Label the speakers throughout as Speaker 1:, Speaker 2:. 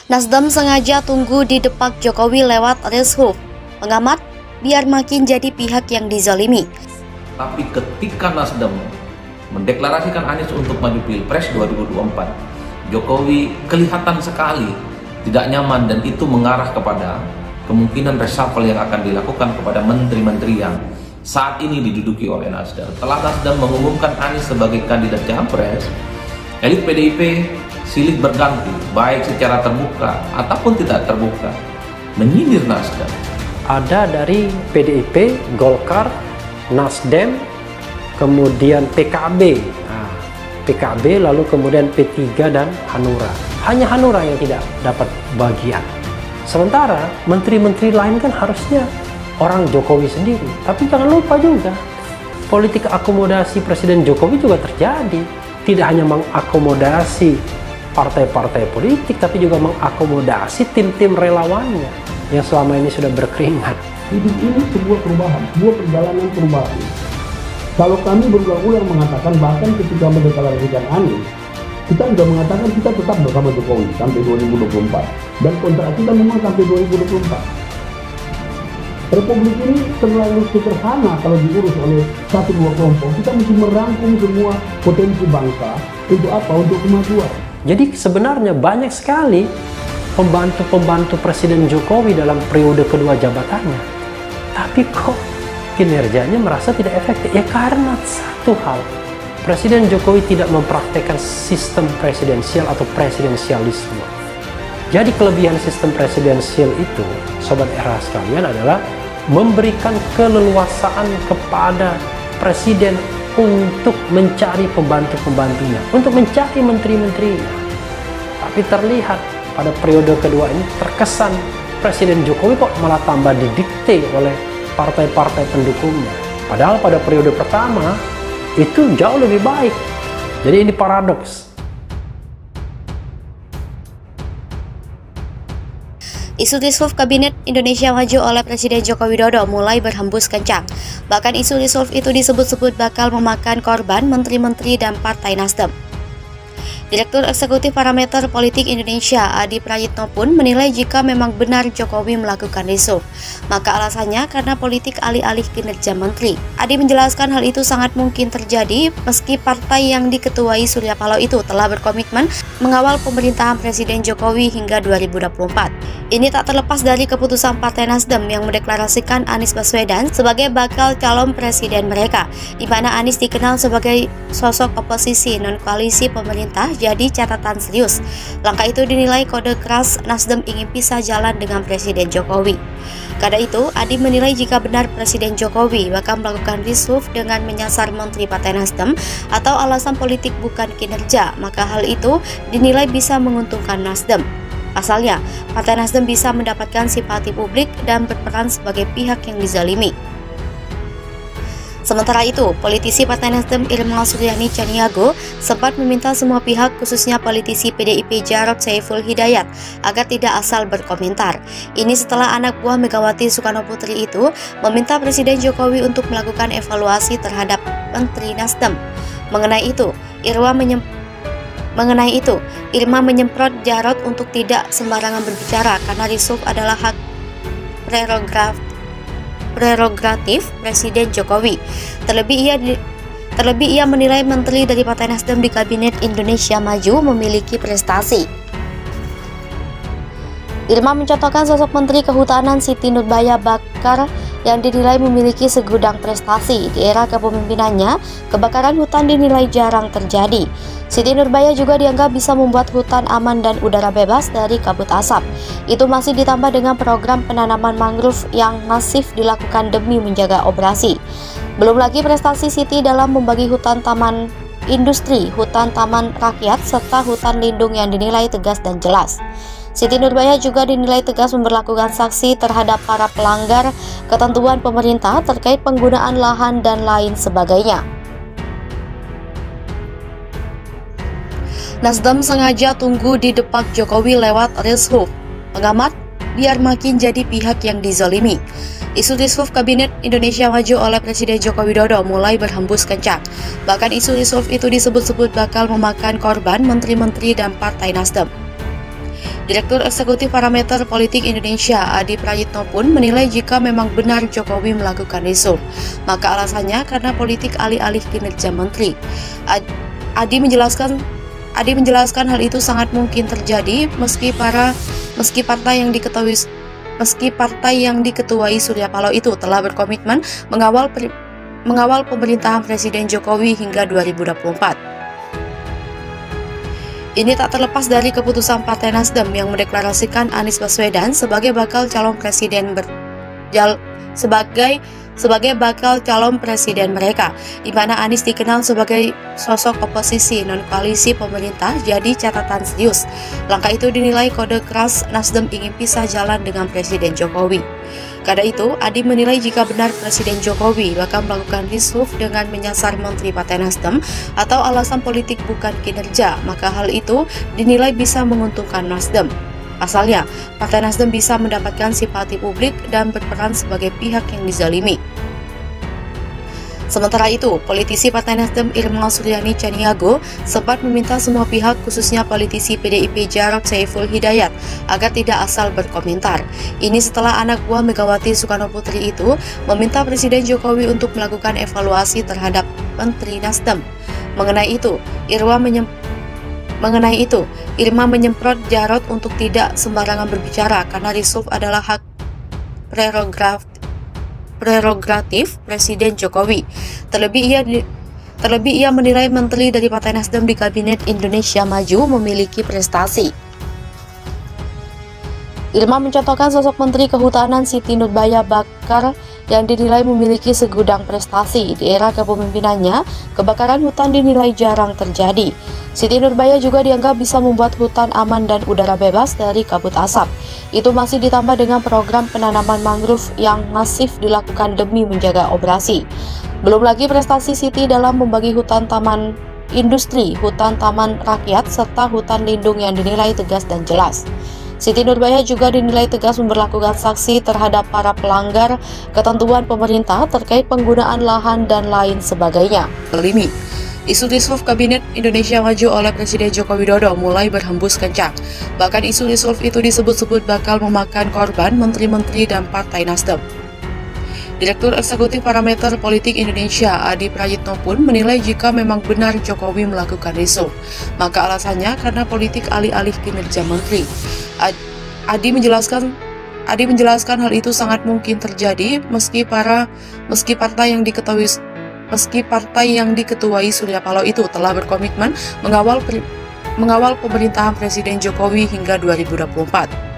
Speaker 1: Nasdem sengaja tunggu di depak Jokowi lewat reshuff. Pengamat, biar makin jadi pihak yang dizalimi.
Speaker 2: Tapi ketika Nasdem mendeklarasikan Anies untuk maju Pilpres 2024, Jokowi kelihatan sekali tidak nyaman dan itu mengarah kepada kemungkinan reshuffle yang akan dilakukan kepada menteri-menteri yang saat ini diduduki oleh Nasdem. Setelah Nasdem mengumumkan Anies sebagai kandidat Capres, elit PDIP silih berganti, baik secara terbuka ataupun tidak terbuka, menyindir Nasdem.
Speaker 3: Ada dari PDIP, Golkar, Nasdem, kemudian PKB, PKB lalu kemudian P3 dan Hanura. Hanya Hanura yang tidak dapat bagian. Sementara menteri-menteri lain kan harusnya orang Jokowi sendiri. Tapi jangan lupa juga, politik akomodasi Presiden Jokowi juga terjadi. Tidak hanya mengakomodasi partai-partai politik, tapi juga mengakomodasi tim-tim relawannya yang selama ini sudah berkeringat.
Speaker 4: Hidup ini sebuah perubahan, sebuah perjalanan perubahan. Kalau kami berulang-ulang mengatakan, bahkan ketika mendeklarasikan Anies, kita sudah mengatakan kita tetap bersama Jokowi sampai 2024. Dan kontrak kita memang sampai 2024. Republik ini terlalu sederhana kalau diurus oleh satu dua kelompok. Kita mesti merangkum semua potensi bangsa. Untuk apa? Untuk kemajuan.
Speaker 3: Jadi sebenarnya banyak sekali pembantu-pembantu Presiden Jokowi dalam periode kedua jabatannya. Tapi kok kinerjanya merasa tidak efektif? Ya karena satu hal, Presiden Jokowi tidak mempraktekkan sistem presidensial atau presidensialisme. Jadi kelebihan sistem presidensial itu, Sobat Era sekalian, adalah memberikan keleluasaan kepada Presiden untuk mencari pembantu-pembantunya, untuk mencari menteri-menterinya. Tapi terlihat pada periode kedua ini terkesan Presiden Jokowi kok malah tambah didikte oleh partai-partai pendukungnya. Padahal pada periode pertama itu jauh lebih baik. Jadi ini paradoks.
Speaker 1: Isu reshuff Kabinet Indonesia Maju oleh Presiden Joko Widodo mulai berhembus kencang. Bahkan isu reshuff itu disebut-sebut bakal memakan korban menteri-menteri dan partai Nasdem. Direktur Eksekutif Parameter Politik Indonesia, Adi Prayitno pun menilai jika memang benar Jokowi melakukan reshuff, maka alasannya karena politik alih-alih kinerja menteri. Adi menjelaskan hal itu sangat mungkin terjadi meski partai yang diketuai Surya Paloh itu telah berkomitmen mengawal pemerintahan Presiden Jokowi hingga 2024. Ini tak terlepas dari keputusan Partai Nasdem yang mendeklarasikan Anies Baswedan sebagai bakal calon presiden mereka, di mana Anies dikenal sebagai sosok oposisi non-koalisi pemerintah. Jadi catatan serius. Langkah itu dinilai kode keras Nasdem ingin pisah jalan dengan Presiden Jokowi. Karena itu, Adi menilai jika benar Presiden Jokowi bakal melakukan reshuff dengan menyasar menteri Partai Nasdem atau alasan politik bukan kinerja, maka hal itu dinilai bisa menguntungkan Nasdem. Pasalnya, Partai Nasdem bisa mendapatkan simpati publik dan berperan sebagai pihak yang dizalimi. Sementara itu, politisi Partai Nasdem Irma Suryani Chaniago sempat meminta semua pihak, khususnya politisi PDIP Jarod Saiful Hidayat, agar tidak asal berkomentar. Ini setelah anak buah Megawati Soekarno Putri itu meminta Presiden Jokowi untuk melakukan evaluasi terhadap Menteri Nasdem. Mengenai itu, Irma menyemprot Jarod untuk tidak sembarangan berbicara karena reshuff adalah hak prerogatif Presiden Jokowi. Terlebih ia menilai menteri dari Partai Nasdem di Kabinet Indonesia Maju memiliki prestasi. Irma mencontohkan sosok Menteri Kehutanan Siti Nurbaya Bakar yang dinilai memiliki segudang prestasi. Di era kepemimpinannya, kebakaran hutan dinilai jarang terjadi. Siti Nurbaya juga dianggap bisa membuat hutan aman dan udara bebas dari kabut asap. Itu masih ditambah dengan program penanaman mangrove yang masif dilakukan demi menjaga operasi. Belum lagi prestasi Siti dalam membagi hutan taman industri, hutan taman rakyat, serta hutan lindung yang dinilai tegas dan jelas. Siti Nurbaya juga dinilai tegas memberlakukan sanksi terhadap para pelanggar ketentuan pemerintah terkait penggunaan lahan dan lain sebagainya. Nasdem sengaja tunggu di depak Jokowi lewat reshuff. Pengamat, biar makin jadi pihak yang dizalimi. Isu reshuff Kabinet Indonesia Maju oleh Presiden Joko Widodo mulai berhembus kencang. Bahkan isu reshuff itu disebut-sebut bakal memakan korban menteri-menteri dan partai Nasdem. Direktur Eksekutif Parameter Politik Indonesia, Adi Prayitno pun menilai jika memang benar Jokowi melakukan reshuffle, maka alasannya karena politik alih-alih kinerja menteri. Adi menjelaskan hal itu sangat mungkin terjadi meski partai yang diketuai Surya Paloh itu telah berkomitmen mengawal pemerintahan Presiden Jokowi hingga 2024. Ini tak terlepas dari keputusan Partai Nasdem yang mendeklarasikan Anies Baswedan sebagai bakal calon presiden mereka, di mana Anies dikenal sebagai sosok oposisi non-koalisi pemerintah jadi catatan serius. Langkah itu dinilai kode keras Nasdem ingin pisah jalan dengan Presiden Jokowi. Karena itu, Adi menilai jika benar Presiden Jokowi bakal melakukan reshuffle dengan menyasar Menteri Partai Nasdem atau alasan politik bukan kinerja, maka hal itu dinilai bisa menguntungkan Nasdem. Pasalnya, Partai Nasdem bisa mendapatkan simpati publik dan berperan sebagai pihak yang dizalimi. Sementara itu, politisi Partai Nasdem Irma Suryani Chaniago sempat meminta semua pihak, khususnya politisi PDIP Jarod Saiful Hidayat, agar tidak asal berkomentar. Ini setelah anak buah Megawati Soekarnoputri itu meminta Presiden Jokowi untuk melakukan evaluasi terhadap Menteri Nasdem. Mengenai itu, Irma menyemprot Jarod untuk tidak sembarangan berbicara karena reshuffle adalah hak prerogatif Presiden Jokowi. Terlebih ia menilai menteri dari Partai Nasdem di Kabinet Indonesia Maju memiliki prestasi. Irma mencontohkan sosok Menteri Kehutanan Siti Nurbaya Bakar yang dinilai memiliki segudang prestasi. Di era kepemimpinannya, kebakaran hutan dinilai jarang terjadi. Siti Nurbaya juga dianggap bisa membuat hutan aman dan udara bebas dari kabut asap. Itu masih ditambah dengan program penanaman mangrove yang masif dilakukan demi menjaga operasi. Belum lagi prestasi Siti dalam membagi hutan taman industri, hutan taman rakyat, serta hutan lindung yang dinilai tegas dan jelas. Siti Nurbaya juga dinilai tegas memberlakukan sanksi terhadap para pelanggar ketentuan pemerintah terkait penggunaan lahan dan lain sebagainya. Kelima, isu reshuffle Kabinet Indonesia Maju oleh Presiden Joko Widodo mulai berhembus kencang. Bahkan isu reshuffle itu disebut-sebut bakal memakan korban menteri-menteri dan Partai Nasdem. Direktur Eksekutif Parameter Politik Indonesia, Adi Prayitno pun menilai jika memang benar Jokowi melakukan reshuffle, maka alasannya karena politik alih-alih kinerja menteri. Adi menjelaskan hal itu sangat mungkin terjadi meski partai yang diketuai Surya Paloh itu telah berkomitmen mengawal pemerintahan Presiden Jokowi hingga 2024.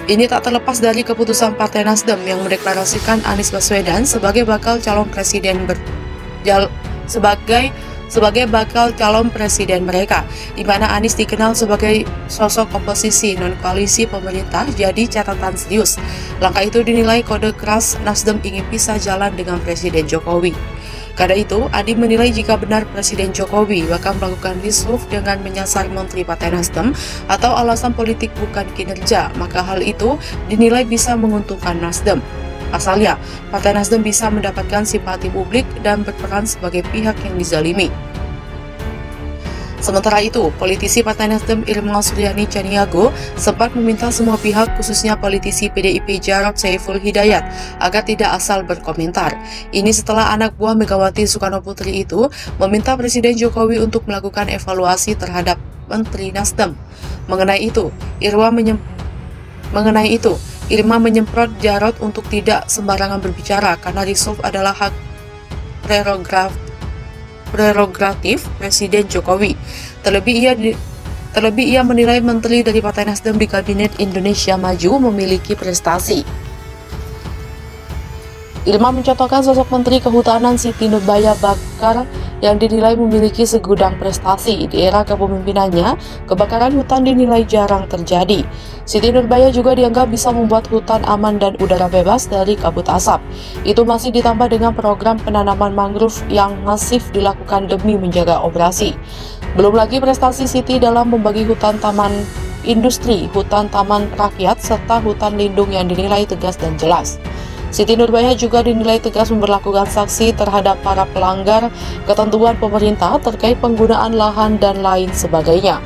Speaker 1: Ini tak terlepas dari keputusan Partai Nasdem yang mendeklarasikan Anies Baswedan sebagai bakal calon presiden mereka, di mana Anies dikenal sebagai sosok oposisi non-koalisi pemerintah jadi catatan serius. Langkah itu dinilai kode keras Nasdem ingin pisah jalan dengan Presiden Jokowi. Karena itu, Adi menilai jika benar Presiden Jokowi bakal melakukan reshuffle dengan menyasar Menteri Partai Nasdem atau alasan politik bukan kinerja, maka hal itu dinilai bisa menguntungkan Nasdem. Pasalnya, Partai Nasdem bisa mendapatkan simpati publik dan berperan sebagai pihak yang dizalimi. Sementara itu, politisi Partai Nasdem Irma Suryani Chaniago sempat meminta semua pihak, khususnya politisi PDIP Jarod Saiful Hidayat, agar tidak asal berkomentar. Ini setelah anak buah Megawati Soekarnoputri itu meminta Presiden Jokowi untuk melakukan evaluasi terhadap Menteri Nasdem. Mengenai itu, Irma menyemprot Jarod untuk tidak sembarangan berbicara karena reshuffle adalah hak prerogatif Presiden Jokowi. Terlebih ia menilai menteri dari Partai Nasdem di Kabinet Indonesia Maju memiliki prestasi. Irma mencontohkan sosok Menteri Kehutanan Siti Nurbaya Bakar yang dinilai memiliki segudang prestasi. Di era kepemimpinannya, kebakaran hutan dinilai jarang terjadi. Siti Nurbaya juga dianggap bisa membuat hutan aman dan udara bebas dari kabut asap. Itu masih ditambah dengan program penanaman mangrove yang masif dilakukan demi menjaga operasi. Belum lagi prestasi Siti dalam membagi hutan taman industri, hutan taman rakyat, serta hutan lindung yang dinilai tegas dan jelas. Siti Nurbaya juga dinilai tegas memberlakukan sanksi terhadap para pelanggar ketentuan pemerintah terkait penggunaan lahan dan lain sebagainya.